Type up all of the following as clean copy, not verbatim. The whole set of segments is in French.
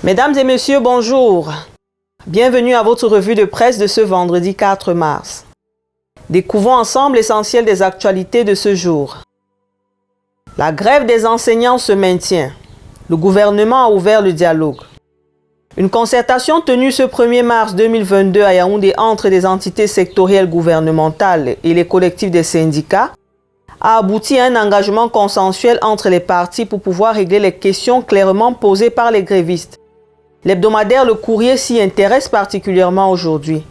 Mesdames et messieurs, bonjour. Bienvenue à votre revue de presse de ce vendredi 4 mars. Découvrons ensemble l'essentiel des actualités de ce jour. La grève des enseignants se maintient. Le gouvernement a ouvert le dialogue. Une concertation tenue ce 1er mars 2022 à Yaoundé entre les entités sectorielles gouvernementales et les collectifs des syndicats a abouti à un engagement consensuel entre les parties pour pouvoir régler les questions clairement posées par les grévistes. L'hebdomadaire Le Courrier s'y intéresse particulièrement aujourd'hui.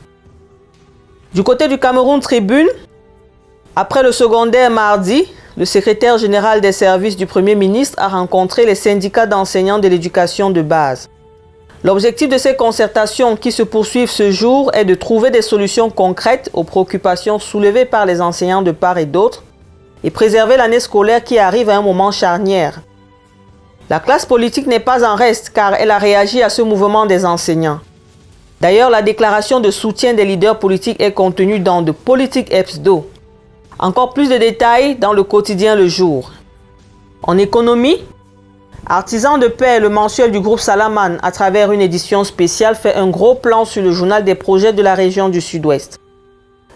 Du côté du Cameroun Tribune, après le secondaire mardi, le secrétaire général des services du Premier ministre a rencontré les syndicats d'enseignants de l'éducation de base. L'objectif de ces concertations qui se poursuivent ce jour est de trouver des solutions concrètes aux préoccupations soulevées par les enseignants de part et d'autre et préserver l'année scolaire qui arrive à un moment charnière. La classe politique n'est pas en reste car elle a réagi à ce mouvement des enseignants. D'ailleurs, la déclaration de soutien des leaders politiques est contenue dans The Politique Hebdo. Encore plus de détails dans le quotidien Le Jour. En économie, Artisans de paix, le mensuel du groupe Salaman, à travers une édition spéciale, fait un gros plan sur le journal des projets de la région du Sud-Ouest.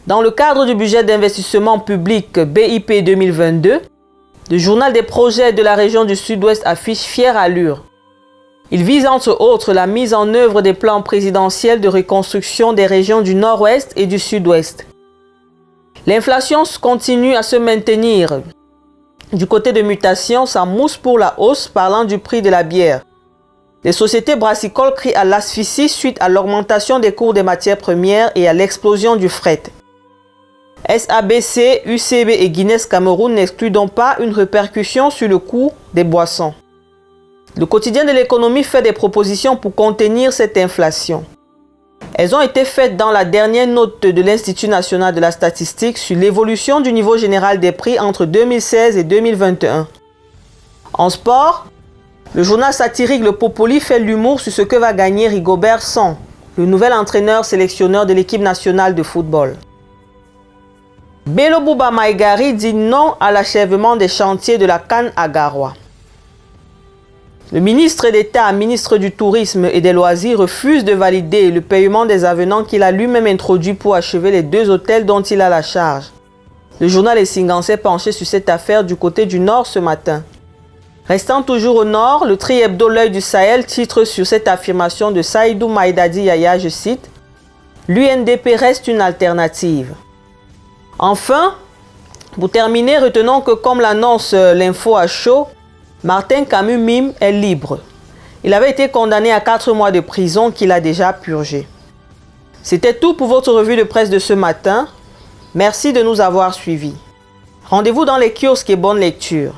Dans le cadre du budget d'investissement public BIP 2022, le journal des projets de la région du Sud-Ouest affiche fière allure. Il vise entre autres la mise en œuvre des plans présidentiels de reconstruction des régions du Nord-Ouest et du Sud-Ouest. L'inflation continue à se maintenir. Du côté de mutation, ça mousse pour la hausse parlant du prix de la bière. Les sociétés brassicoles crient à l'asphyxie suite à l'augmentation des cours des matières premières et à l'explosion du fret. SABC, UCB et Guinness Cameroun n'excluent donc pas une répercussion sur le coût des boissons. Le quotidien de l'économie fait des propositions pour contenir cette inflation. Elles ont été faites dans la dernière note de l'Institut national de la statistique sur l'évolution du niveau général des prix entre 2016 et 2021. En sport, le journal satirique Le Popoli fait l'humour sur ce que va gagner Rigobert Song, le nouvel entraîneur sélectionneur de l'équipe nationale de football. Bello Bouba Maïgari dit non à l'achèvement des chantiers de la CAN à Garoua. Le ministre d'État, ministre du Tourisme et des Loisirs, refuse de valider le paiement des avenants qu'il a lui-même introduits pour achever les 2 hôtels dont il a la charge. Le journal Essingan s'est penché sur cette affaire du côté du Nord ce matin. Restant toujours au Nord, le tri-hebdo L'Œil du Sahel titre sur cette affirmation de Saïdou Maïdadi Yaya, je cite, « L'UNDP reste une alternative ». Enfin, pour terminer, retenons que comme l'annonce l'info à chaud, Martin Camus Mime est libre. Il avait été condamné à 4 mois de prison qu'il a déjà purgé. C'était tout pour votre revue de presse de ce matin. Merci de nous avoir suivis. Rendez-vous dans les kiosques et bonne lecture.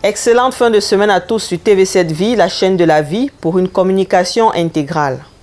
Excellente fin de semaine à tous sur TV7 Vie, la chaîne de la vie, pour une communication intégrale.